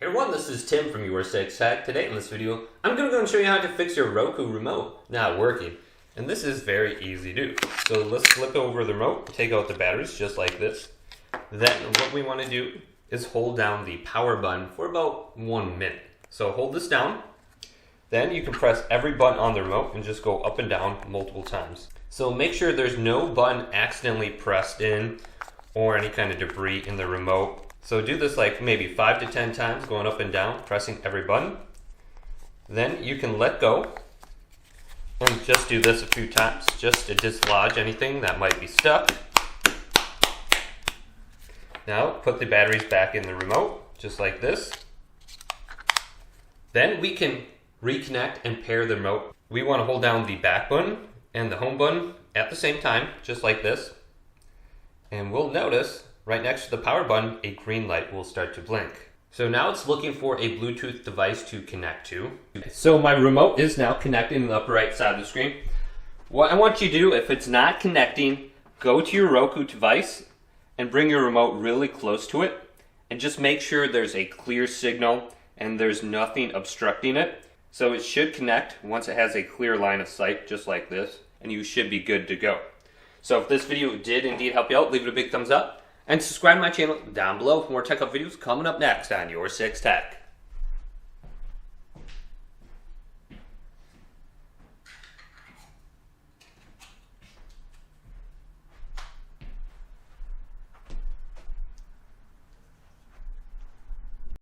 Hey everyone, this is Tim from YourSixGaming. Today in this video, I'm going to go and show you how to fix your Roku remote not working. And this is very easy to do. So let's flip over the remote, take out the batteries just like this. Then what we want to do is hold down the power button for about 1 minute. So hold this down. Then you can press every button on the remote and just go up and down multiple times. So make sure there's no button accidentally pressed in or any kind of debris in the remote. So do this like maybe 5 to 10 times, going up and down, pressing every button. Then you can let go and just do this a few times just to dislodge anything that might be stuck. Now put the batteries back in the remote, just like this. Then we can reconnect and pair the remote. We want to hold down the back button and the home button at the same time, just like this. And we'll notice right next to the power button, a green light will start to blink. So now it's looking for a Bluetooth device to connect to. So my remote is now connected in the upper right side of the screen. What I want you to do, if it's not connecting, go to your Roku device and bring your remote really close to it and just make sure there's a clear signal and there's nothing obstructing it. So it should connect once it has a clear line of sight, just like this, and you should be good to go. So if this video did indeed help you out, leave it a big thumbs up. And subscribe to my channel down below for more tech up videos coming up next on YourSixTech.